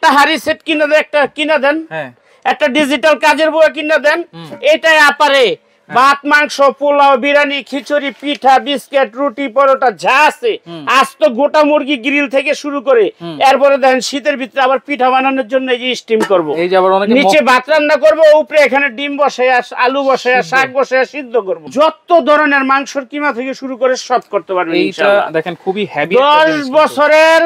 একটা হাড়ি সেট কিনে দেন, একটা কিনে দেন, একটা ডিজিটাল কাজের বুয়া কিনে দেন, এটাই আপারে ভাত মাংস পোলাও বিরিয়ানি খিচুড়ি পিঠা বিস্কিট রুটি পরোটা যা আছে আজ তো গোটা মুরগি গ্রিল থেকে শুরু করে এরপরে দেখেন শীতের ভিতরে আবার পিঠা বানানোর জন্য এই যে স্টিম করব, এই যে আবার অনেকে নিচে ভাত রান্না করব, উপরে এখানে ডিম বসায় আলু বসায় শাক বসায় সিদ্ধ করব, যত ধরনের মাংসের কিমা থেকে শুরু করে সব করতে পারবেন ইনশাআল্লাহ। এইটা দেখেন খুবই হেভি 10 বছরের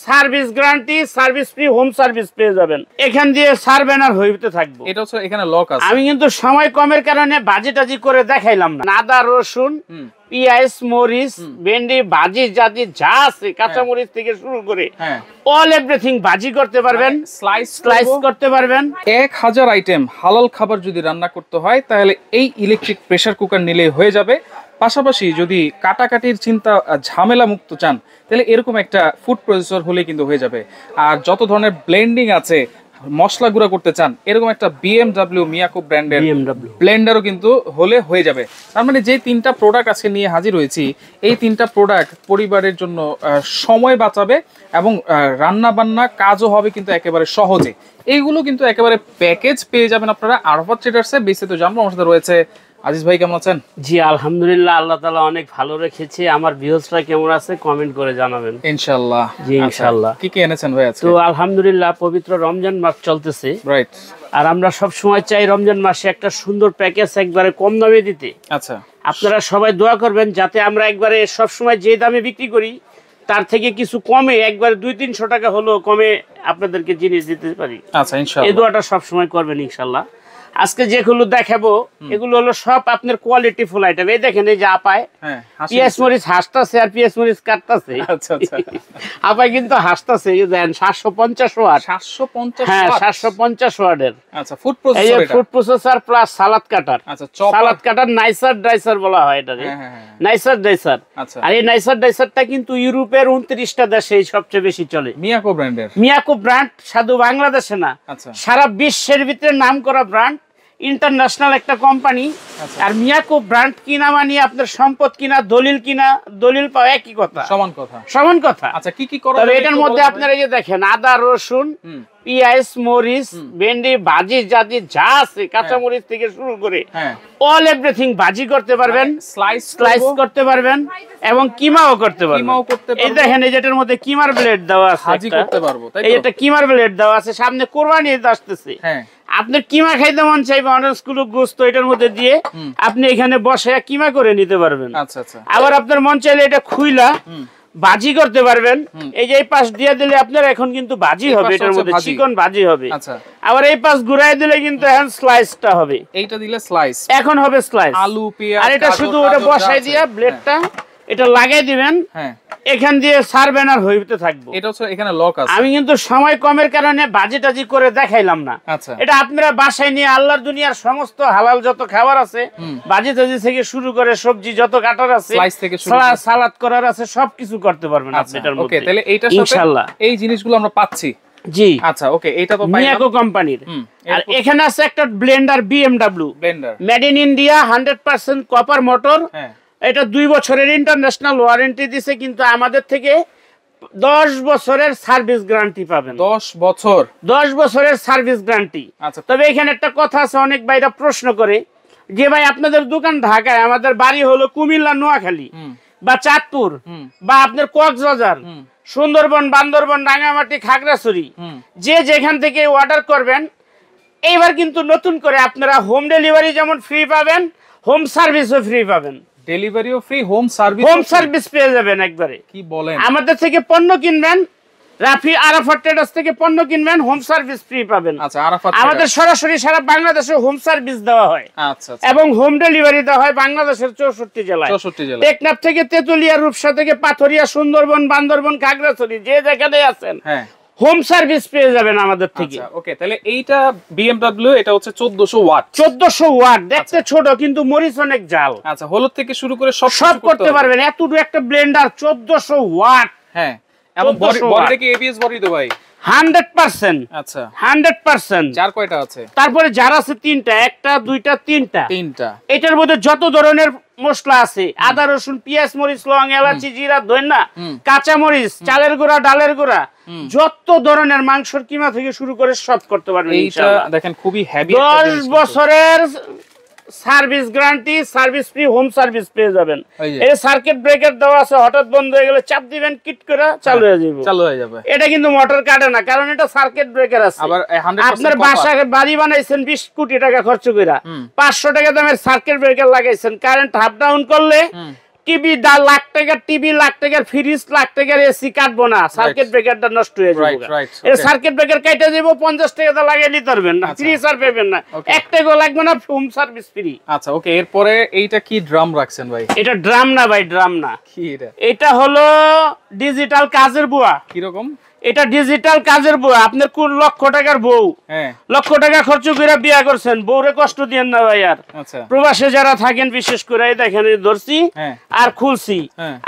service guarantee service free home service পেয়ে যাবেন। এখান দিয়ে সার্ভেন আর হইতে থাকবো। এটা হচ্ছে এখানে লক আছে। আমি কিন্তু সময় কমের কারণে বাজিটাজি করে দেখাইলাম না। আদা রসুন পেঁয়াজ মরিচ ভেন্ডি ভাজি জাতি যা আছে কাঁচা মরিচ থেকে শুরু করে অল এভরিথিং ভাজি করতে পারবেন, স্লাইস করতে পারবেন। 1000 আইটেম হালাল খাবার যদি রান্না করতে হয় তাহলে এই ইলেকট্রিক প্রেসার কুকার নিলেই হয়ে যাবে। পাশাপাশি যদি কাটাকাটির চিন্তা ঝামেলা মুক্ত চান তাহলে এরকম একটা ফুড প্রসেসর হলে কিন্তু হয়ে যাবে। আর যত ধরনের ব্লেন্ডিং আছে মশলা গুঁড়া করতে চান এরকম একটা BMW মিয়াকো ব্র্যান্ডের ব্লেন্ডারও কিন্তু হলে হয়ে যাবে। তার মানে যে 3টা প্রোডাক্ট আজকে নিয়ে হাজির হয়েছি এই 3টা প্রোডাক্ট পরিবারের জন্য সময় বাঁচাবে এবং রান্না বান্না কাজও হবে কিন্তু একেবারে সহজে। এইগুলো কিন্তু একেবারে প্যাকেজ পেয়ে যাবেন আপনারা আরাফাত ট্রেডার্সে। বিস্তারিত জানবো আমার সাথে রয়েছে আজিজ ভাই। কেমন আছেন? জি আলহামদুলিল্লাহ, আল্লাহ তাআলা অনেক ভালো রেখেছে। আমার ভিউয়ার্সরা কেমন আছে কমেন্ট করে জানাবেন ইনশাআল্লাহ। জি ইনশাআল্লাহ। কি কি এনেছেন ভাই আজকে? তো আলহামদুলিল্লাহ পবিত্র রমজান মাস চলতেছে, রাইট। আর আমরা সব সময় চাই রমজান মাসে একটা সুন্দর প্যাকেজ একবারে কম দামে দিতে। আচ্ছা, আপনারা সবাই দোয়া করবেন যাতে আমরা একবারে সব সময় যে দামে বিক্রি করি তার থেকে কিছু কমে একবারে 200-300 টাকা হলেও কমে আপনাদেরকে জিনিস দিতে পারি। আচ্ছা ইনশাআল্লাহ, এই দোয়াটা সব সময় করবেন ইনশাআল্লাহ। আজকে যেগুলো দেখাবো এগুলো হলো সব আপনার কোয়ালিটি ফুল আইটেম। এই দেখেন এই যে আপায় পিএস মরিচ হাসতাছে আর পিএস মরিচ কাটতাছে। আচ্ছা আচ্ছা, আপায় কিন্তু হাসতাছে। এই দেখেন 750 ওয়াট। 750 হ্যাঁ 750 ওয়াটের। আচ্ছা, ফুড প্রসেসর এটা। ফুড প্রসেসর প্লাস সালাদ কাটার। আচ্ছা, চপার। সালাদ কাটার নাইসার ডাইসার বলা হয় এটাকে। নাইসার ডাইসার। আচ্ছা, আর এই নাইসার ডাইসারটা কিন্তু ইউরোপের 29টা দেশে সবচেয়ে বেশি চলে। মিয়াকো ব্র্যান্ডের। মিয়াকো ব্র্যান্ড শুধু বাংলাদেশে না, আচ্ছা, সারা বিশ্বের ভিতরে নামকরা ব্র্যান্ড, ইন্টারন্যাশনাল একটা কোম্পানি। আর মিয়াকো ব্র্যান্ড কিনা মানে আপনার সম্পদ কিনা, দলিল কিনা, দলিল পাওয়া একই কথা, সমান কথা, সমান কথা। আচ্ছা, কি কি করা তবে এটার মধ্যে আপনারা এই যে দেখেন আদা রসুন পেঁয়াজ মরিচ ভেন্ডি ভাজি জাতি যা আছে কাঁচা মরিচ থেকে শুরু করে অল এভরিথিং ভাজি করতে পারবেন, স্লাইস করতে পারবেন এবং কিমাও করতে পারবেন। এই দেখেন এই যেটার মধ্যে কিমার ব্লেড দেওয়া আছে, ভাজি করতে পারবো। এই এটা কিমার ব্লেড দেওয়া আছে। সামনে কোরবানি ঈদ আসতেছে, আপনার কিমা খাইতে মন চাইবে অনেকগুলো গোস্ত এটার মধ্যে দিয়ে আপনি এখানে বসে কিমা করে নিতে পারবেন। আচ্ছা আচ্ছা, আবার আপনার মন চাইলে এটা খুইলা ভাজি করতে পারবেন। এই যে এই পাশ দিয়ে দিলে আপনার এখন কিন্তু ভাজি হবে, এটার মধ্যে চিকন ভাজি হবে। আচ্ছা, আবার এই পাশ ঘুরাই দিলে কিন্তু এখন স্লাইসটা হবে। এইটা দিলে স্লাইস, এখন হবে স্লাইস আলু পেঁয়াজ। আর এটা শুধু ওটা বসাই দিয়া ব্লেডটা এটা লাগাই দিবেন, এখান দিয়ে সার্ভেন আর হইতে থাকবো। এটা হচ্ছে এখানে লক আছে। আমি কিন্তু সময় কমের কারণে বাজিটাজি করে দেখাইলাম না। আচ্ছা, এটা আপনারা বাসায় নিয়ে আল্লাহর দুনিয়ার সমস্ত হালাল যত খাবার আছে বাজিটাজি থেকে শুরু করে সবজি যত কাটার আছে সালাদ করার আছে সবকিছু করতে পারবেন আপনি এটার মধ্যে। ওকে, তাহলে এইটার সাথে ইনশাআল্লাহ এই জিনিসগুলো আমরা পাচ্ছি। জি আচ্ছা, ওকে, এটা তো মিয়াকো কোম্পানির। আর এখানে আছে একটা Blender BMW Blender made in India 100% copper motor. এটা 2 বছরের ইন্টারন্যাশনাল ওয়ারেন্টি দিছে, কিন্তু আমাদের থেকে 10 বছরের সার্ভিস গ্যারান্টি পাবেন। 10 বছরের সার্ভিস গ্যারান্টি। তবে এখানে একটা কথা আছে, অনেক ভাইরা প্রশ্ন করে যে ভাই আপনাদের দোকান ঢাকায়, আমাদের বাড়ি হলো কুমিল্লা নোয়াখালী বা চাঁদপুর বা আপনার কক্সবাজার সুন্দরবন বান্দরবন রাঙামাটি খাগড়াছড়ি, যে যেখান থেকে অর্ডার করবেন এইবার কিন্তু নতুন করে আপনারা হোম ডেলিভারি যেমন ফ্রি পাবেন, হোম সার্ভিসও ফ্রি পাবেন। ডেলিভারিও ফ্রি, হোম সার্ভিস পেয়ে যাবেন একবারে। কি বলেন? আমাদের থেকে পণ্য কিনবেন, রাফি আরাফাত ট্রেডার্স থেকে পণ্য কিনবেন, হোম সার্ভিস ফ্রি পাবেন। আচ্ছা, আরাফাত আমাদের সরাসরি সারা বাংলাদেশে হোম সার্ভিস দেওয়া হয়। আচ্ছা, এবং হোম ডেলিভারি দেওয়া হয় বাংলাদেশের 64 জেলায়। টেকনাফ থেকে তেতুলিয়া, রূপসা থেকে পাথরিয়া, সুন্দরবন বান্দরবন খাগড়াছড়ি যে যেখানে আছেন হোম সার্ভিস পেয়ে যাবেন আমাদের থেকে। ওকে, তাহলে এইটা BMW, এটা হচ্ছে 1400 ওয়াট। 1400 ওয়াট দেখতে ছোট কিন্তু মরিচ অনেক জাল। আচ্ছা, হলুদ থেকে শুরু করে সব করতে পারবেন। এতটুকু একটা ব্লেন্ডার 1400 ওয়াট। এবং বডিটা কি ABS বডি তো ভাই? 100%। আচ্ছা 100%। যার কয়টা আছে? তারপরে যার আছে তিনটা, একটা দুইটা তিনটা। তিনটা। এটার মধ্যে যত ধরনের মশলা আছে, আদা রসুন পেঁয়াজ মরিচ লং এলাচি জিরা ধনিয়া কাঁচা মরিচ চালের গুঁড়া ডালের গুঁড়া, যত ধরনের মাংসের কিমা থেকে শুরু করে সব করতে পারবেন ইনশাআল্লাহ। এইটা দেখেন খুবই হেভি। 10 বছরের service guarantee, service free, home service পেয়ে যাবেন। এই সার্কিট ব্রেকার দেওয়া আছে, হঠাৎ বন্ধ হয়ে গেলে চাপ দিবেন কিট করে চালু হয়ে যাবে। এটা কিন্তু মোটর কাটে না, কারণ এটা সার্কিট ব্রেকার আছে। আবার আপনার বাসায় বাড়ি বানাইছেন 20 কোটি টাকা খরচ করে, 500 টাকা দামের সার্কিট ব্রেকার লাগাইছেন, কারেন্ট হাফ ডাউন করলে টিভি লাখ টাকার টিভি, লাখ টাকার ফ্রিজ, লাখ টাকার এসি কাটবো না, সার্কিট ব্রেকারটা নষ্ট হয়ে যাবে। এই সার্কিট ব্রেকার কাটে দেব, 50 টাকা লাগাই নিতে পারবেন না, ফ্রি আর পাবেন না, 1 টাকা লাগবে না, হোম সার্ভিস ফ্রি। আচ্ছা ওকে, এরপরে এইটা কি ড্রাম রাখছেন ভাই? এটা ড্রাম না ভাই, ড্রাম না। কি এটা? এটা হলো ডিজিটাল কাজের বুয়া। কি রকম? এটা ডিজিটাল কাজের বউ। আপনার কোন লক্ষ টাকার বউ, লক্ষ টাকা খরচ করে বিয়া করছেন, বউরে কষ্ট দিয়েন না ভাই। আর প্রবাসে যারা থাকেন বিশেষ করে, দেখেন ধরছি আর খুলছি,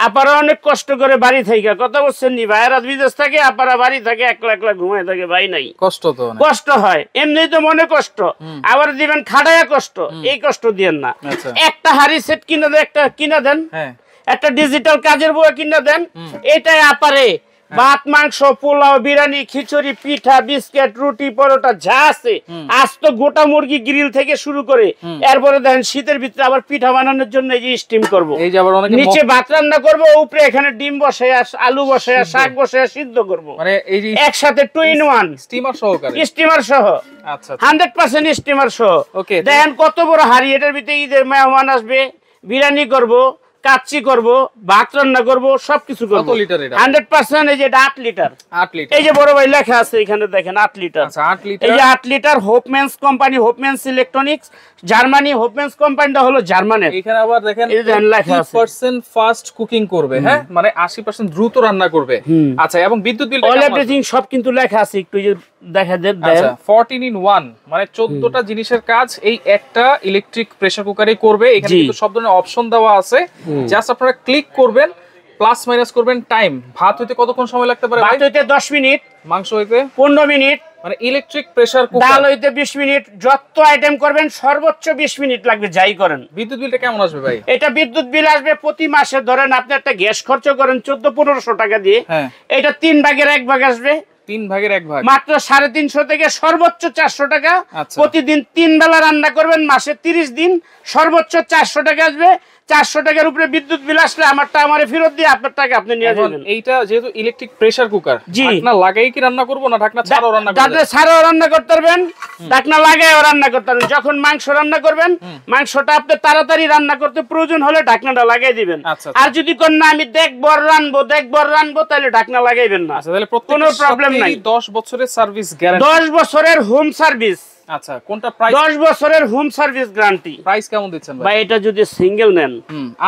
আপারা অনেক কষ্ট করে বাড়ি থেকে, কথা বলছেন নি ভাইরা বিদেশ থাকে, আপারা বাড়ি থাকে একলা একলা ঘুমায় থাকে, ভাই নাই কষ্ট তো কষ্ট হয়, এমনি তো মনে কষ্ট, আবার দিবেন খাটায়া কষ্ট, এই কষ্ট দিয়েন না। একটা হাড়ি সেট কিনে দেন, একটা কিনা দেন, একটা ডিজিটাল কাজের বউ কিনা দেন, এটাই আপারে ভাত মাংস পোলাও বিরিয়ানি খিচুড়ি পিঠা বিস্কিট রুটি পরোটা যা আছে, আজ তো গোটা মুরগি গ্রিল থেকে শুরু করে, এরপরে দেখেন শীতের ভিতরে আবার পিঠা বানানোর জন্য এই যে স্টিম করবো, নিচে ভাত রান্না করবো, উপরে এখানে ডিম বসে আলু বসে শাক বসে সিদ্ধ করবো, মানে এই যে একসাথে 2 in 1 স্টিমার সহকারে, স্টিমার সহ। আচ্ছা 100% স্টিমার সহ। দেখেন কত বড় হাড়ি, এটার ভিতরে ঈদের মেহমান আসবে, বিরিয়ানি করবো, কাচ্চি করব, ভাত রান্না করব, সবকিছু করব। কত লিটার এটা? 100%। এই যে এটা 8 লিটার। 8 লিটার। এই যে বড় ভাই লেখা আছে এখানে দেখেন 8 লিটার। আচ্ছা 8 লিটার। এই যে 8 লিটার হোপম্যানস কোম্পানি, হোপম্যানস ইলেকট্রনিক্স জার্মানি, হোপম্যানস কোম্পানিটা হলো জার্মানের। এখানে আবার দেখেন এই যে লেখা আছে 80% ফাস্ট কুকিং করবে, হ্যাঁ মানে 80% দ্রুত রান্না করবে। আচ্ছা এবং বিদ্যুৎ বিলটা অল এভরিথিং সব কিন্তু লেখা আছে, একটু যে দেখা দেন। আচ্ছা 14 in 1 মানে 14টা জিনিসের কাজ এই একটা ইলেকট্রিক প্রেসার কুকারে করবে। এখানে কিন্তু সব ধরনের অপশন দেওয়া আছে, জাস্ট আপনারা ক্লিক করবেন, প্লাস মাইনাস করবেন টাইম। ভাত হইতে কতক্ষণ সময় লাগতে পারে? ভাত হইতে 10 মিনিট, মাংস হইতে 15 মিনিট, মানে ইলেকট্রিক প্রেসার কুকার। ডাল হইতে 20 মিনিট, যত আইটেম করবেন সর্বোচ্চ 20 মিনিট লাগবে যাই করেন। বিদ্যুৎ বিলটা কেমন আসবে ভাই? এটা বিদ্যুৎ বিল আসবে প্রতি মাসে, ধরেন আপনি একটা গ্যাস খরচ করেন 1400-1500 টাকা দিয়ে, এটা 3 ভাগের 1 ভাগ আসবে। 3 ভাগের 1 ভাগ মাত্র 350 থেকে সর্বোচ্চ 400 টাকা। প্রতিদিন 3 বেলা রান্না করবেন, মাসে 30 দিন, সর্বোচ্চ 400 টাকা আসবে। 400 টাকার উপরে বিদ্যুৎ বিল আসলে আমারটা আমারে ফেরত দিয়ে আপনার টাকা আপনি নিয়ে যাবেন। এইটা যেহেতু ইলেকট্রিক প্রেসার কুকার, ঢাকনা লাগাই কি রান্না করব না ঢাকনা ছাড়াও রান্না করব? ঢাকনা ছাড়াও রান্না করতে পারবেন, ঢাকনা লাগাইও রান্না করতে পারবেন। যখন মাংস রান্না করবেন, মাংসটা আপনি তাড়াতাড়ি রান্না করতে প্রয়োজন হলে ঢাকনাটা লাগাই দিবেন। আর যদি কোন না আমি দেখবর রান্নাবো তাহলে ঢাকনা লাগাইবেন না। আচ্ছা তাহলে কোনো প্রবলেম নাই। 10 বছরের সার্ভিস গ্যারান্টি, 10 বছরের হোম সার্ভিস। আচ্ছা কোনটা প্রাইস? 10 বছরের হোম সার্ভিস গ্যারান্টি। প্রাইস কেমন দিচ্ছেন ভাই? এটা যদি সিঙ্গেল নেন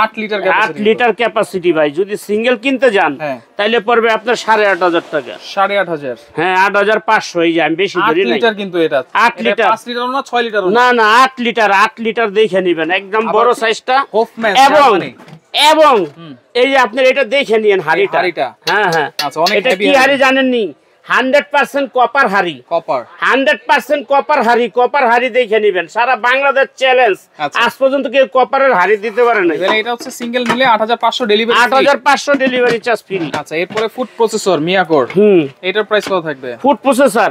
8 লিটার ক্যাপাসিটি, 8 লিটার ক্যাপাসিটি ভাই, যদি সিঙ্গেল কিনতে যান তাহলে পড়বে আপনার 8500 টাকা। 8500? হ্যাঁ 8500। এই যে আমি বেশি ধরি না। 8 লিটার কিন্তু এটা 8 লিটার, 5 লিটার না 6 লিটার না, না 8 লিটার। 8 লিটার দেখে নেবেন, একদম বড় সাইজটা। এবং এই যে আপনি এটা দেখে নিয়েন হাড়িটা। হ্যাঁ হ্যাঁ আচ্ছা অনেক হেভি। এটা কি হাড়ি জানেন নি? 100% কপার হাড়ি। কপার 100% কপার হাড়ি। কপার হাড়ি দেখে নেবেন, সারা বাংলাদেশ চ্যালেঞ্জ। আজ পর্যন্ত কেউ কপারের হাড়ি দিতে পারে না। এটা হচ্ছে সিঙ্গেল নিলে 8500 ডেলিভারি, 8500 ডেলিভারি চার্জ ফ্রি। আচ্ছা এরপরে ফুড প্রসেসর মিয়াকোর, এটার প্রাইস কত থাকবে? ফুড প্রসেসর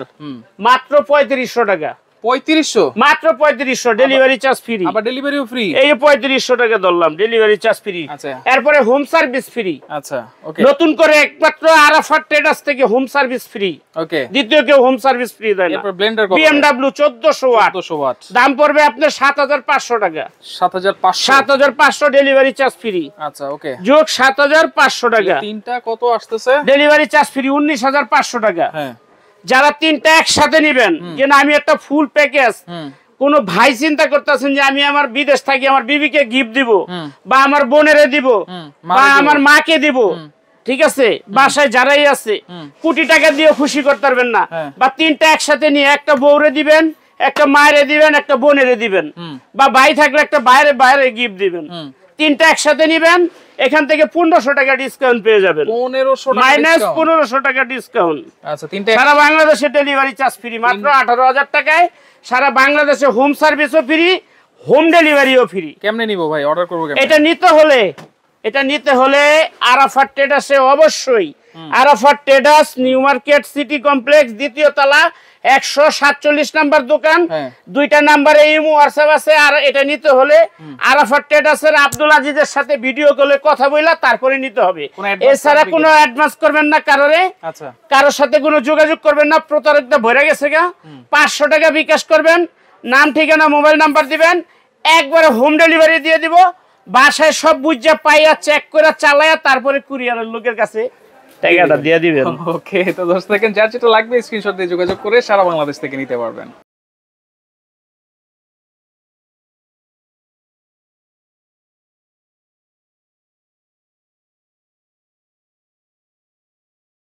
মাত্র 3500 টাকা। 3500? মাত্র 3500, ডেলিভারি চার্জ ফ্রি। আবার ডেলিভারিও ফ্রি। এই যে 3500 টাকা ধরলাম, ডেলিভারি চার্জ ফ্রি। আচ্ছা এরপরে হোম সার্ভিস ফ্রি। আচ্ছা ওকে। নতুন করে একমাত্র আরাফাত ট্রেডার্স থেকে হোম সার্ভিস ফ্রি। ওকে। দ্বিতীয় কেউ হোম সার্ভিস ফ্রি দেয় না। এরপর ব্লেন্ডার কত? BMW 1400 watt. 1400 ওয়াট দাম পড়বে আপনার 7500 টাকা। 7500? 7500 ডেলিভারি চার্জ ফ্রি। আচ্ছা ওকে, যোগ 7500 টাকা। তিনটা কত আসতেছে? ডেলিভারি চার্জ ফ্রি 19500 টাকা। হ্যাঁ যারা তিনটা একসাথে নেবেন, যে না আমি একটা ফুল প্যাকেজ, কোন ভাই চিন্তা করতেছেন যে আমি আমার বিদেশ থাকি আমার বিবিকে গিফট দিব, বা আমার বোনেরে দিব, বা আমার মাকে দিব, ঠিক আছে, বাসায় যারাই আছে কোটি টাকা দিয়ে খুশি করতে পারবেন না। বা তিনটা একসাথে নিয়ে একটা বউরে দিবেন, একটা মায়েরে দিবেন, একটা বোনেরে দিবেন, বা ভাই থাকলে একটা বাইরে গিফট দিবেন। তিনটা একসাথে নিবেন, এখান থেকে 1500 টাকা ডিসকাউন্ট পেয়ে যাবেন। 1500 টাকা মাইনাস 1500 টাকা ডিসকাউন্ট। আচ্ছা, তিনটা সারা বাংলাদেশে ডেলিভারি চার্জ ফ্রি, মাত্র 18000 টাকায় সারা বাংলাদেশে হোম সার্ভিসও ফ্রি, হোম ডেলিভারিও ফ্রি। কেমনে নিব ভাই, অর্ডার করব কেমনে? এটা নিতে হলে আরাফাত ট্রেডার্সে অবশ্যই, Arafat traders new market city complex দ্বিতীয় তলা 147 নাম্বার দোকান, দুইটা নাম্বারে ইমো হোয়াটসঅ্যাপ আছে। আর এটা নিতে হলে আরাফাত ট্রেডার্সের আব্দুল আজিজের সাথে ভিডিও কলে কথা বইলা তারপরে নিতে হবে। এছাড়া কোনো অ্যাডভান্স করবেন না কারোরে, কারোর সাথে কোনো যোগাযোগ করবেন না। প্রতারকটা ভরে গেছে গা, 500 টাকা বিকাশ করবেন, নাম ঠিকানা মোবাইল নাম্বার দিবেন, একবারে হোম ডেলিভারি দিয়ে দিব। বাসায় সব বুঝা পাইয়া চেক করে চালায়া তারপরে কুরিয়ারের লোকের কাছে টাকাটা দিয়ে দিবেন। ওকে, তো 10 সেকেন্ড যার যেটা লাগবে স্ক্রিনশট দিয়ে যোগাযোগ করে সারা বাংলাদেশ থেকে নিতে পারবেন।